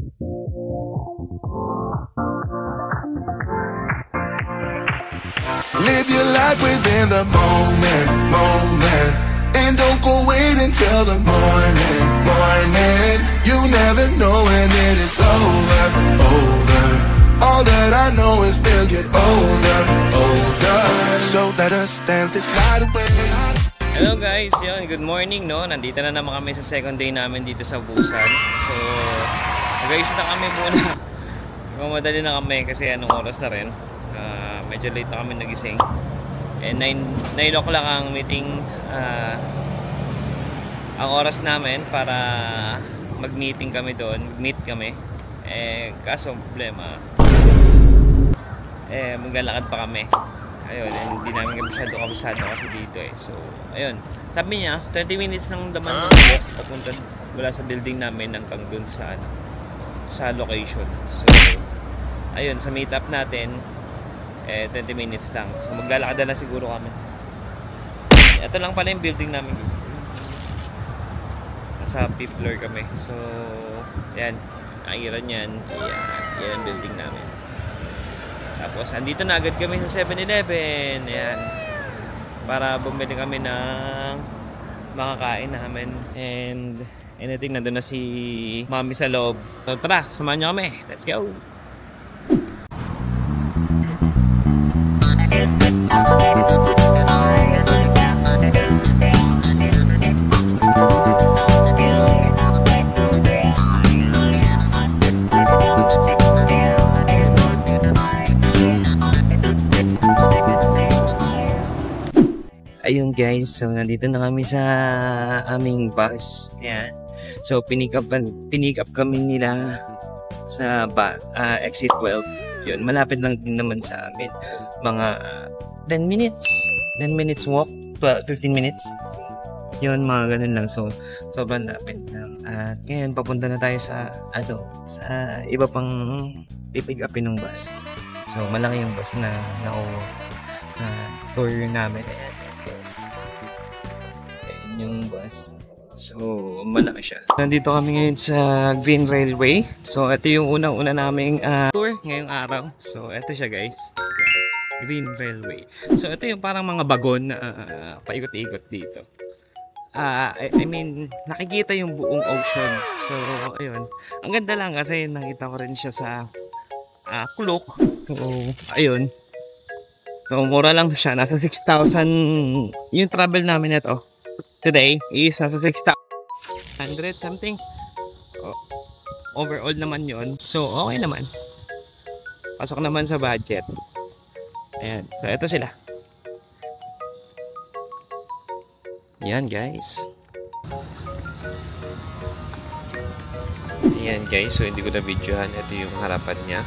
Live your life within the moment, moment. And don't go wait until the morning, morning. You never know when it is over, over. All that I know is we'll get older, older. So let us dance this night away. Hello guys, yun, good morning no. Nandito na naman kami sa second day namin dito sa Busan. So, nag-ayos na kami muna. Mamadali na kami kasi anong oras na rin. Medyo late na kami nagising. And 9 o'clock ang meeting, ang oras namin para mag-meeting kami doon, meet kami. Kaso problema, maglalakad pa kami. Ayun, hindi namin masyado kabisado kasi dito So, ayun. Sabi niya, 20 minutes nang daman walk papunta mula sa building namin hanggang dun sa sa location. So, ayun, sa meet up natin 20 minutes lang. So, maglalakad na siguro kami. Ito lang pala yung building namin. Nasa 5th floor kami. So, yan. Nairan yan. Yan ang building namin. Tapos, andito na agad kami sa 7-Eleven. Ayan. Para bumili kami ng makakain namin. And anything, nandun na si Mami sa loob. So, tara, samahan nyo kami. Let's go! Ayun guys, so nandito na kami sa aming bus. Ayan. So pinick up kami nila sa exit 12. Yun, malapit lang din naman sa amin. Mga 10 minutes walk, 15 minutes. Yun, mga ganun lang. So sobrang lapit lang. At ngayon papunta na tayo sa sa iba pang pipick upin ng bus. So malaki yung bus na tour namin. Ayan yung bus. So, malaki siya. Nandito kami ngayon sa Green Railway. So, ito yung unang-una naming tour ngayong araw. So, ito siya guys. Green Railway. So, ito yung parang mga bagon na paikot-ikot dito. I mean, nakikita yung buong ocean. So, ayun. Ang ganda lang kasi nakita ko rin siya sa Kulok. So, ayun. So, mura lang siya. Nasa 6,000. Yung travel namin ito today is nasa 6,100 something. Overall naman yon. So, okay naman. Pasok naman sa budget. Ayan. So, ito sila. Ayan, guys. Ayan, guys. So, hindi ko na videohan. Ito yung harapan niya.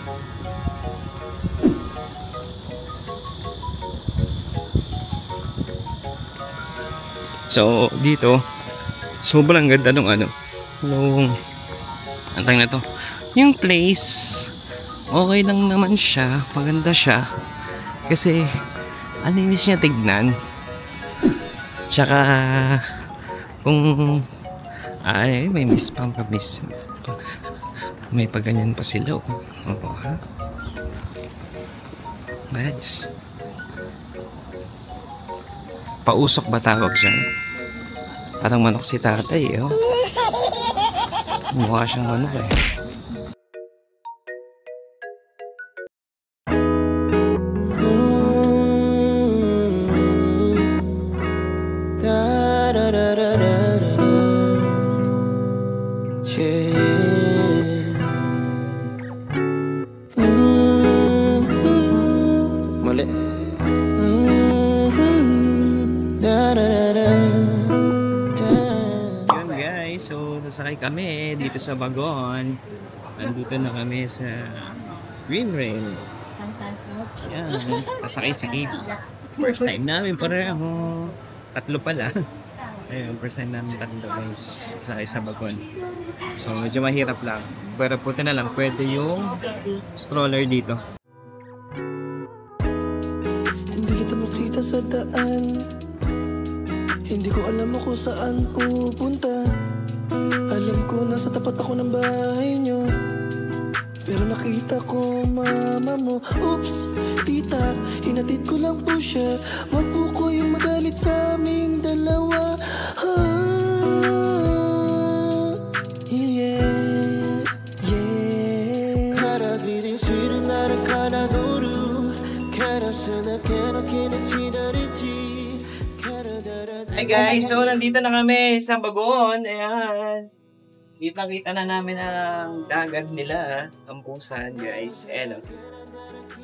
So, dito, sobrang ganda nung ang tawag na to. Yung place, okay lang naman siya, maganda siya. Kasi, alinis niya tignan. Tsaka, kung, may miss pa. May paganyan pa sila. Oo, ha? Nice. Pausok ba tawag dyan? Parang manok si tatay eh. Mukha siyang manok eh. Sasakay kami dito sa Bagon. Nandito na kami sa Green Rail. Yan. Sasakay. First time namin pareho. Tatlo pala. Ayun, first time namin tatlo guys. Sasakay sa Bagon. So medyo mahirap lang. Pero puti na lang. Pwede yung stroller dito. Hindi kita makita sa daan. Hindi ko alam kung saan pupunta. Alam ko nasa tapat ako ng bahay nyo. nakita ko mama mo. Oops, tita, hinatid ko lang po siya. Wag po ko yung magalit sa aming dalawa. Yeah, yeah. Harapin sweet 나를 가라도루 가라스나 깨놓기는 지다리지. Hi guys, so nandito na kami sa Bagoon. Ayan. Kita-kita na namin ang dagat nila, ang Busan guys. Ayan.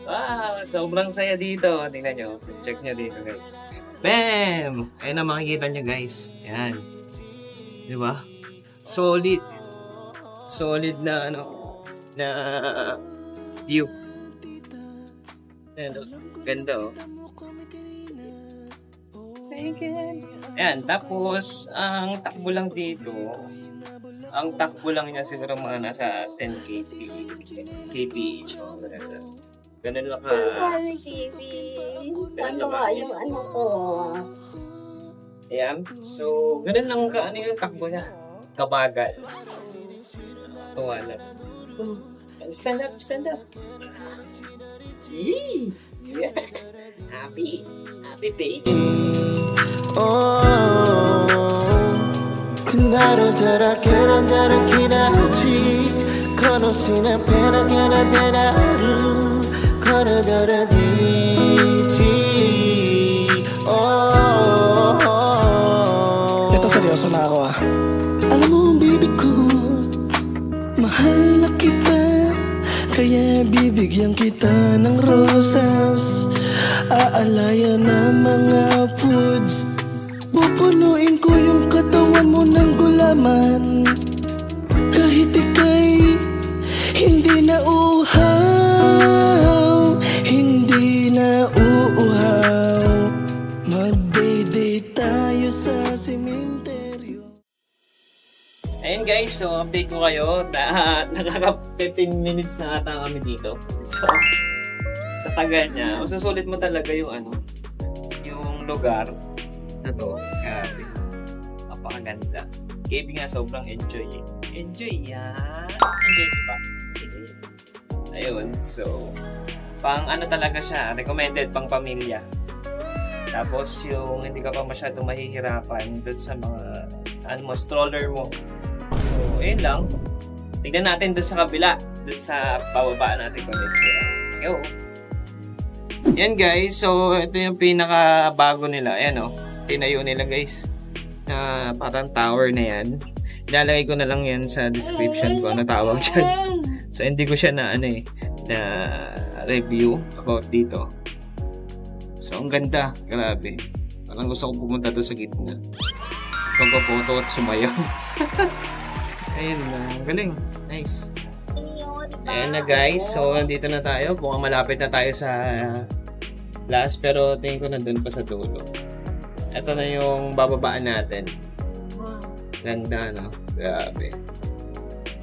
Wow, sobrang saya dito. Tingnan nyo. Check nyo dito guys. Bam! Ayan na makikita nyo guys. Ayan. Diba? Solid. Solid na ano, na view. Ayan, ganda oh. Ayan, tapos ang takbo lang dito, ang takbo lang niya siguro mga nasa 10 kp each. Ganun lang ka. Ano ba yung ano ko? Ayan, so ganun lang ka, ano yung takbo niya? Kabagal. Tuwa lang. Stand up, stand up. Yee! Happy. Happy baby. 그날을 저렇게는 저렇게 나오지 걸어서는 편하게나 대나루 걸어들어지지. Ito seryoso na ako ah. Alam mo baby ko, mahal na kita, kaya bibigyan kita ng rosas. Aalaya na mga foods, pupunuin ko yung katawan mo ng gulaman. Kahit ika'y hindi na uhaw, hindi na uuhaw, mag-date tayo sa sementeryo. Ayun guys, so update ko kayo. Nakaka 15 minutes na ata kami dito. So, sa tagal niya, masusulit mo talaga yung ano, yung lugar na to. Grabe. Napakaganda. KB nga sobrang enjoy eh. Enjoy yan. Enjoy ba? Ayun, so pang ano talaga siya, recommended pang pamilya. Tapos yung hindi ka pa masyadong mahihirapan doon sa mga ano mo, stroller mo. So, ayun lang. Tignan natin doon sa kabila. Doon sa pababa natin kung let's go. Yan guys, so ito yung pinaka bago nila. Ayan o, tinayo nila guys. Na parang tower na yan. Ilalagay ko na lang yan sa description ko na tawag dyan. So hindi ko siya na ano eh, na review about dito. So ang ganda, grabe. Parang gusto ko pumunta to sa gitna. Pagpapoto at sumayaw. Ayun na, galing. Nice. Ayan na guys, so nandito na tayo. Mukhang malapit na tayo sa last, pero tingin ko nandun pa sa dulo. Ito na yung bababaan natin. Ganda, no? Grabe.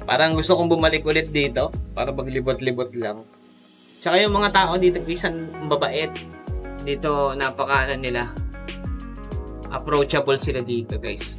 Parang gusto kong bumalik ulit dito para maglibot-libot lang. Tsaka yung mga tao dito, bisan mababait. Dito, napaka nila. Approachable sila dito, guys.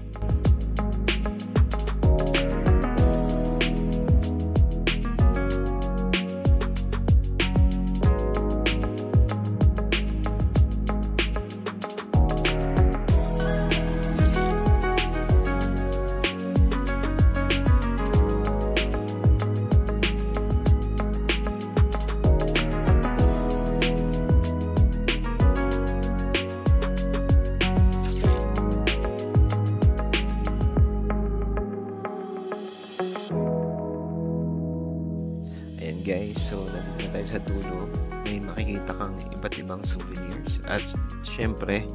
Ayan guys, so nandito na tayo sa dulo. May makikita kang iba't ibang souvenirs. At syempre,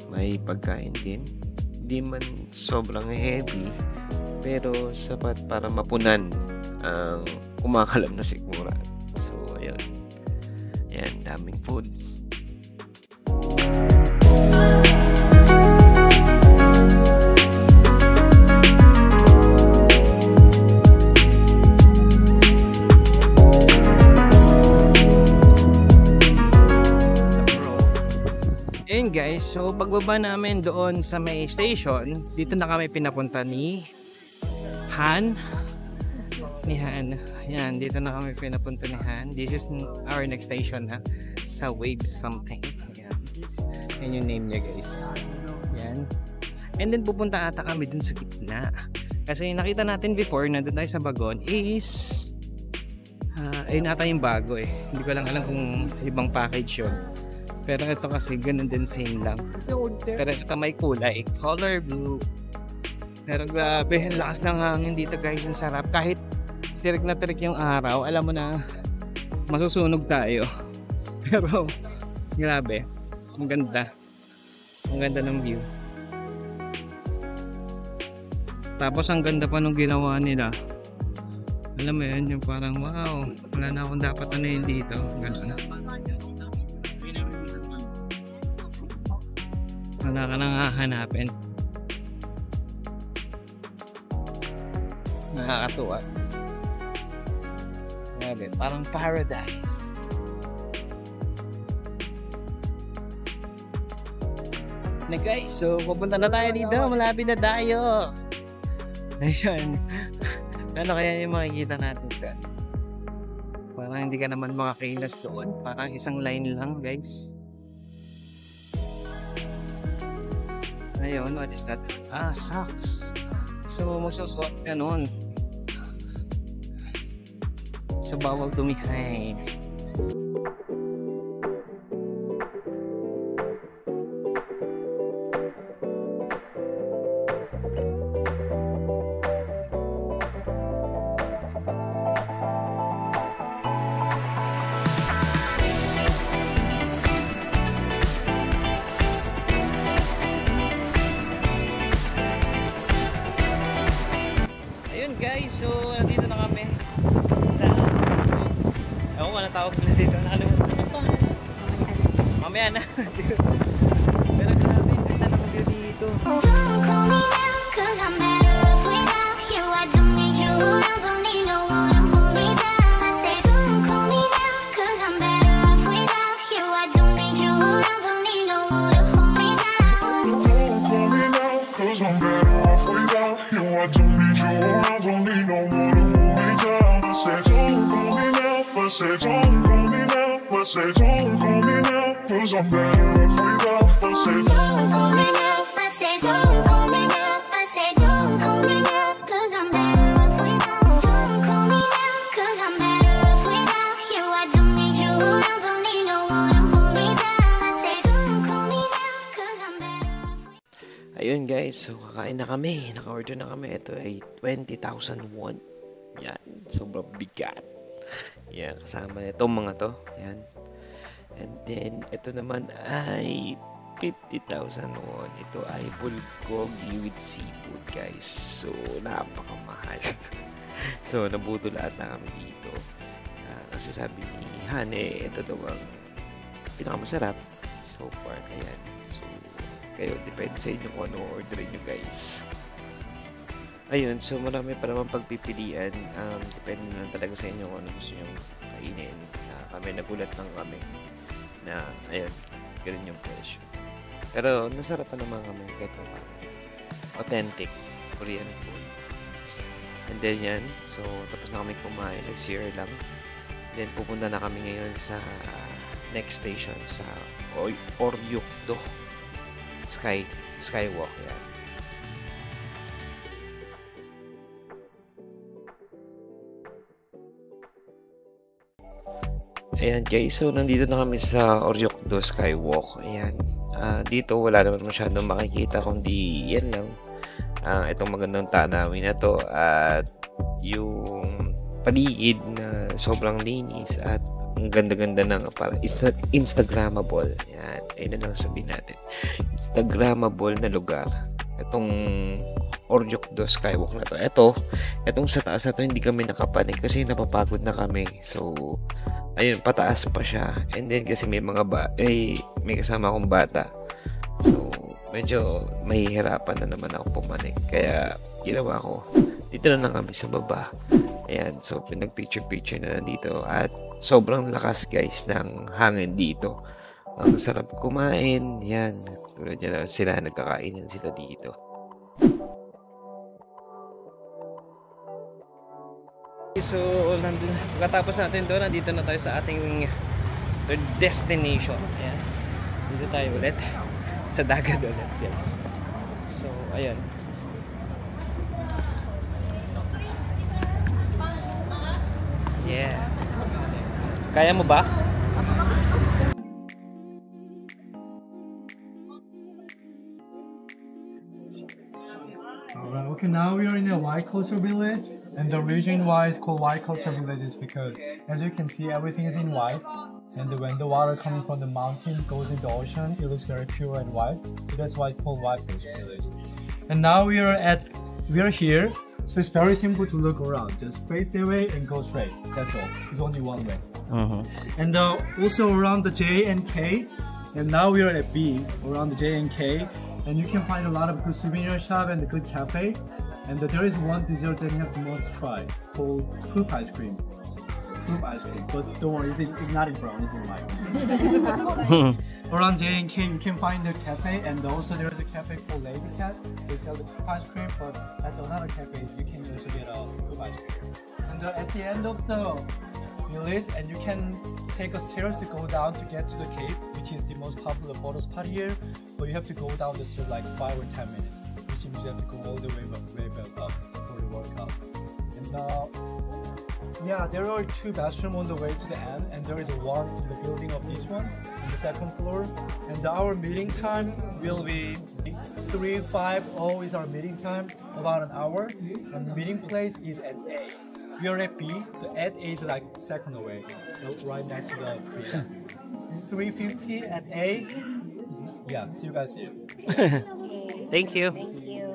may pagkain din. Hindi man sobrang heavy, pero sapat para mapunan ang kumakalam na sikmura. So, ayun. Ayan, daming food. Ayun guys, so pagbaba namin doon sa may station, dito na kami pinapunta ni Han ni Han. Yan, dito na kami pinapunta ni Han. This is our next station ha. Sa Wave something. Yan. Yan yung name niya guys. Yan. And then pupunta ata kami dun sa gitna. Kasi nakita natin before na doon tayo sa Bagon is ayun ata yung bago eh. Hindi ko lang alam kung ibang package yun. Pero ito kasi ganun din, same lang. Pero ito may kulay. Color blue. Pero grabe, ang lakas ng hangin dito guys. Ang sarap. Kahit tirik na tirik yung araw, alam mo na masusunog tayo. Pero grabe. Ang ganda. Ang ganda ng view. Tapos ang ganda pa nung ginawa nila. Alam mo yun, yung parang wow, wala na akong dapat ano yun dito. Gano'n. Wala ka nang hahanapin. Nakakatuwa. Grabe, parang paradise. Na guys, so pupunta na tayo dito. Malapit na tayo. Ayan. Ano kaya yung makikita natin dyan? Parang hindi ka naman makakilas doon. Parang isang line lang guys. Ayun, what is that? Ah, socks. So magsusuot ka nun. So bawal tumihay. Guys, so dito na kami sa ako wala tawag na dito, nakalimutan pa mamaya na pero grabe, ganda ng view dito. Say don't call me now, but say don't call me now, cause I'm better off without. But say don't call me now, but say don't call me now, but say don't call me now, cause I'm better off without. Don't call me now, cause I'm better off without you. I don't need you around, don't need no one to hold me down. I say don't call me now, cause I'm better off without. Ayun guys, so kakain na kami, naka-order na kami. Ito ay 20,000 won. Yan, sobrang bigat. Yan, kasama na itong mga to. Yan. And then, ito naman ay 50,000 won. Ito ay bulgogi with seafood, guys. So, napakamahal. So, nabuto lahat na kami dito. Kasi sabi ni Hane, ito daw ang pinakamasarap so far. Ayan. So, kayo, depende sa inyo kung ano orderin nyo, guys. Ayun, so marami pa naman pagpipilian. Depende na talaga sa inyo kung ano gusto nyo kainin. Kami nagulat lang kami na, ayun, ganun yung presyo. Pero nasarapan naman kami kahit pa paano. Authentic Korean food. And then yan, so tapos na kami kumain, nag-share lang. Then pupunta na kami ngayon sa next station sa Oryokdo Skywalk. Yan. Ayan guys, so nandito na kami sa Oryokdo Skywalk. Ayan, dito wala naman masyadong makikita kundi yan lang. Itong magandang tanawin na to at yung paligid na sobrang linis at ang ganda-ganda ng parang Instagrammable. Ayan, ayun na lang sabihin natin. Instagrammable na lugar. Itong Oryokdo Skywalk na to. Itong sa taas na to hindi kami nakapanig kasi napapagod na kami. So, ayun, pataas pa siya. And then kasi may mga may kasama akong bata. So, medyo mahihirapan na naman ako pumanik. Kaya, ginawa ko, dito na lang kami sa baba. Ayan, so pinag-picture na dito. At sobrang lakas guys ng hangin dito. Ang sarap kumain. Yan, tulad yan sila, nagkakainan sila dito. So, pagkatapos natin doon, nandito na tayo sa ating third destination. Ayan. Dito tayo ulit. Sa dagat ulit, guys. So, ayan. Yeah. Kaya mo ba? Alright, okay, now we are in a white culture village, and the reason why it's called white culture village is because, as you can see, everything is in white, and when the water coming from the mountain goes in the ocean, it looks very pure and white, so that's why it's called white culture village. And now we are here, so it's very simple to look around, just face the way and go straight, that's all, it's only one way. And also around the J and K, and now we are at B, around the J and K, and you can find a lot of good souvenir shop and a good cafe. And there is one dessert that you have to must try called poop ice cream. Poop ice cream, but don't worry, it's not in brown, it's in white. Around J and K, you can find the cafe, and also there is a cafe called Lazy Cat. They sell the poop ice cream, but at another cafe, you can also get a poop ice cream. And at the end of the village, and you can take a stairs to go down to get to the cave, which is the most popular photo spot here. But you have to go down the stairs like 5 or 10 minutes, which means you have to go all the way back up for the workout. And yeah, there are 2 bathrooms on the way to the end, and there is one in the building of this one, on the 2nd floor. And our meeting time will be 3:50 is our meeting time, about an hour. And the meeting place is at A. We are at B, the at A is like 2nd away, so right next to the B. 3:50 at A. Yeah, see you guys here. Thank you. Thank you.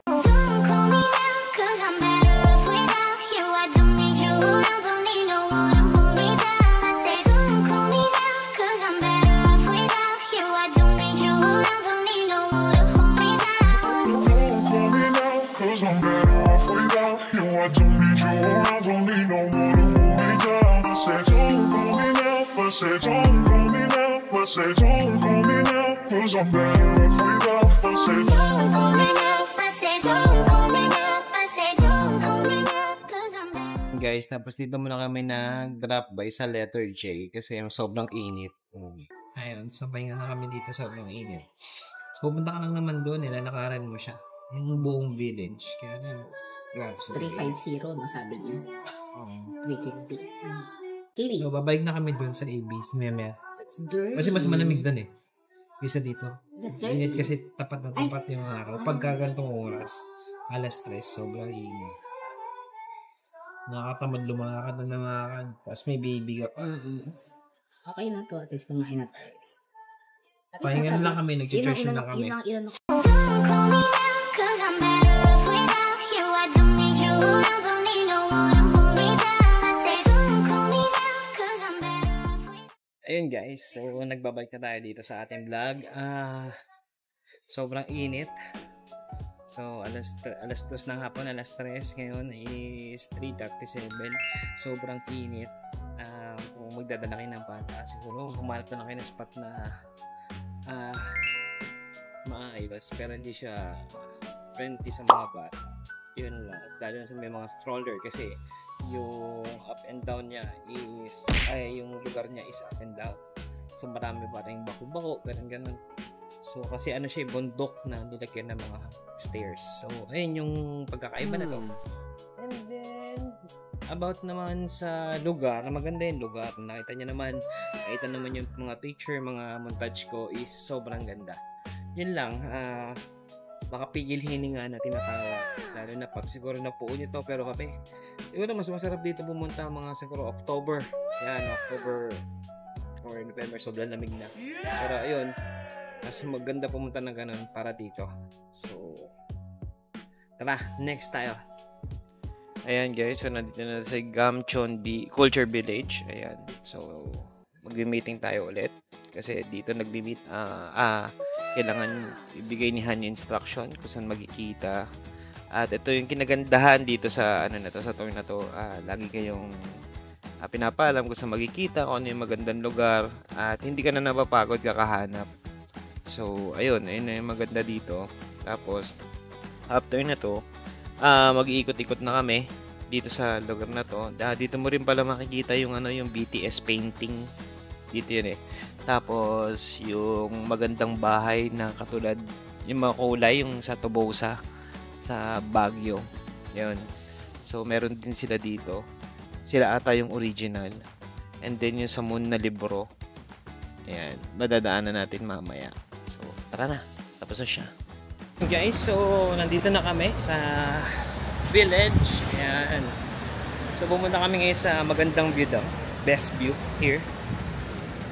Don't call me now, 'cause I'm better off without you. I don't need you around, don't need no one to hold me down. I say don't call me now, 'cause I'm better off without you. I don't need you around, don't need no one to hold me down. Don't call me now, 'cause I'm better off without you. I don't need you around, don't need no one to hold me down. I say don't call me now, I say don't call me now, I say don't call me now, 'cause I'm better off without. I say Don't call me now, I say don't call me now, I say don't call me now, 'cause I'm better. Guys, tapos dito muna kami nag-drop by sa letter J kasi sobrang init. Ayun, sabay nga kami dito sa sobrang init. So, pupunta ka lang naman doon, lalakaran mo siya. Yung buong village. Kaya na, grabe. 350 no, sabi niya. 350. Kiwi. So, babalik na kami doon sa AB, sumaya. That's dirty. Kasi mas malamig doon eh. Isa dito. That's Init dirty. kasi tapat na tapat yung araw. Pagka ganitong oras, alas 3, sobrang init. Nakakatamad lumakad na lumakad. Tapos may baby ka pa. Okay na to. At least kumain na tayo. At least Pahinga nasabi- lang kami, nag-church Yun ang na kami. ilan Don't call me now, 'cause I'm better off without you. I don't need you around, don't need no one to hold me down. I say don't call me now, 'cause I'm better off without. Ayun guys, so nagbabalik na tayo dito sa ating vlog. Sobrang init. So alas 2 ng hapon, alas 3. Ngayon is 3:37. Sobrang init. Kung magdadala kayo ng bata, siguro humanap na lang kayo ng spot na maayos, pero hindi siya friendly sa mga bata. Yun lang. Lalo na sa may mga stroller kasi yung up and down niya is, yung lugar niya is up and down. So marami pa rin bako-bako, ganun. So kasi ano siya, bundok na nilagyan ng mga stairs. So ayun yung pagkakaiba na to. And then about naman sa lugar, maganda yung lugar. Nakita naman yung mga picture, mga montage ko is sobrang ganda. Yun lang, makapigil hininga na tinatawag. Lalo na pag siguro napuo nyo to, pero kape. Siguro mas masarap dito pumunta mga siguro October. Yan, October or November, sobrang lamig na. Pero ayun, mas maganda pumunta na ganun para dito. So, tara, next tayo. Ayan guys, so nandito na sa Gamcheon Culture Village. Ayan, so mag-meeting tayo ulit. Kasi dito nag-meet, kailangan ibigay ni Han yung instruction kung saan magkikita. At ito yung kinagandahan dito sa sa tour na to. Lagi kayong pinapaalam kung saan magkikita, kung ano yung magandang lugar, at hindi ka na napapagod kakahanap. So ayun na yung maganda dito. Tapos after na to, mag-iikot-ikot na kami dito sa lugar na to. Dito mo rin pala makikita yung yung BTS painting. Dito yun eh. Tapos yung magandang bahay na katulad yung mga kulay yung sa Tobosa sa Baguio. Yun. So meron din sila dito. Sila ata yung original. And then yung sa Moon na libro. Ayan, madadaanan natin mamaya. So tara na. Tapos na siya. Guys, so nandito na kami sa village. Ayan. So pumunta kami ngayon sa magandang view daw. Best view here.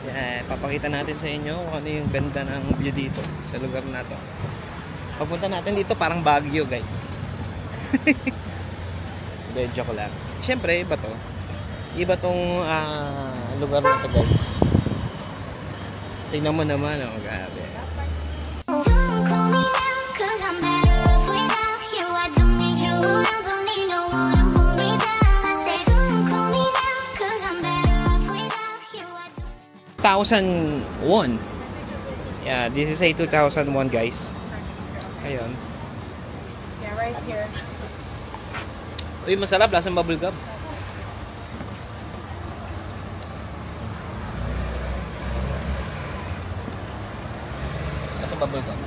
Ayan, papakita natin sa inyo kung ano yung ganda ng view dito sa lugar na to. Papunta natin dito parang Baguio, guys. Medyo ko lang. Siyempre, iba to. Iba tong lugar na to, guys. Tingnan mo naman, oh, grabe. $2,001. Yeah, this is a 2001, guys. Ayun. Yeah, right here. Uy, masarap. Lasang bubblegum. Lasang bubblegum.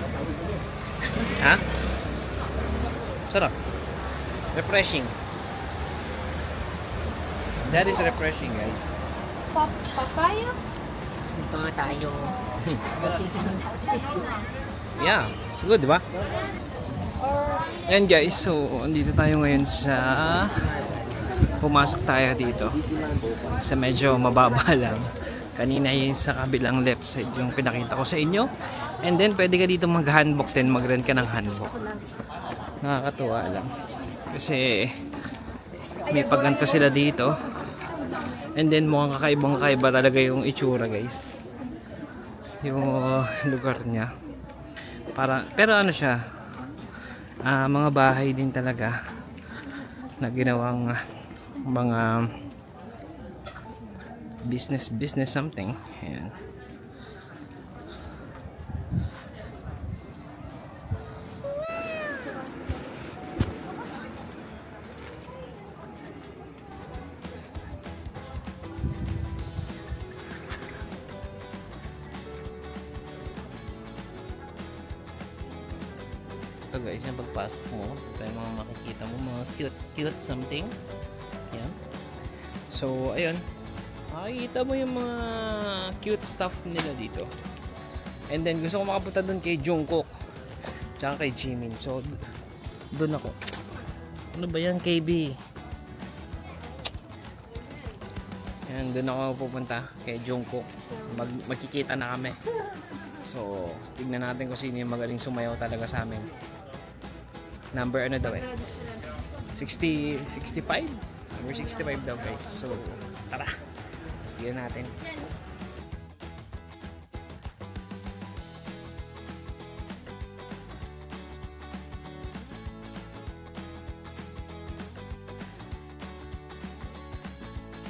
Ha? Sarap. Refreshing. That is refreshing, guys. Papaya? Ito nga tayo. Yeah, it's good, di ba? And guys, so andito tayo ngayon sa pumasok tayo dito sa medyo mababa lang. Kanina yung sa kabilang left side yung pinakita ko sa inyo. And then pwede ka dito mag-handbook din, mag-rent ka ng handbook. Nakakatuwa lang. Kasi may pagganto sila dito. And then mukhang kakaibang-kakaiba talaga yung itsura, guys. Yung lugar niya. Pero ano siya, mga bahay din talaga na ginawang mga business something. Ayan. Ito guys, yung pagpasok mo, ito yung mga makikita mo, mga cute something. Yan. So, ayun. Makikita mo yung mga cute stuff nila dito. And then, gusto ko makapunta dun kay Jungkook. Tsaka kay Jimin. So, dun ako. Ano ba yan, KB? Yan, dun ako pupunta kay Jungkook. Magkikita na kami. So, tignan natin kung sino yung magaling sumayaw talaga sa amin. Number ano daw eh? 65? Number 65 daw, guys. So, tara. Tignan natin.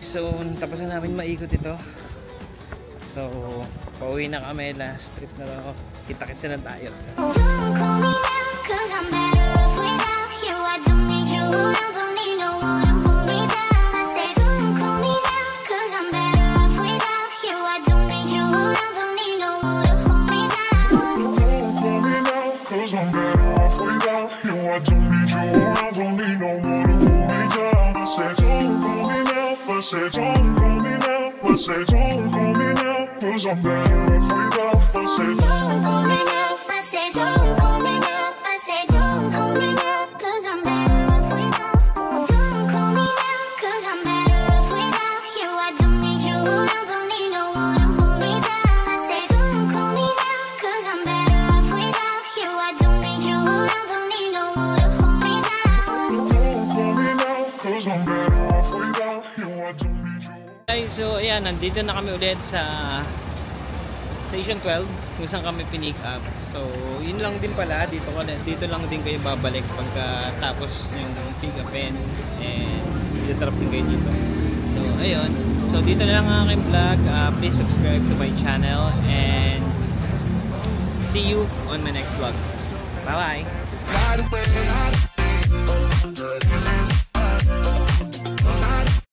So, tapos na namin maikot ito. So, pauwi na kami. Last trip na lang. Kita-kits na tayo. Say don't call me now, but say don't call me now, cause I'm better off without. But say don't call me now, but say don't call me now, but say don't call me now, cause I'm better off without. Don't call me now, cause I'm better off without you. I don't need you around, don't need no one to hold me down. I say don't call me now, cause I'm better off without you. I don't need you around, don't need no one to hold me down. Don't call me now, cause I'm better off without you. Guys, so ayan, nandito na kami ulit sa Station 12 kung saan kami pinick up. So, yun lang din pala, dito lang din kayo babalik pagka tapos yung pick upin and i-drop din kayo dito. So, ayun. So, dito na lang ang aking vlog. Please subscribe to my channel and see you on my next vlog. Bye-bye!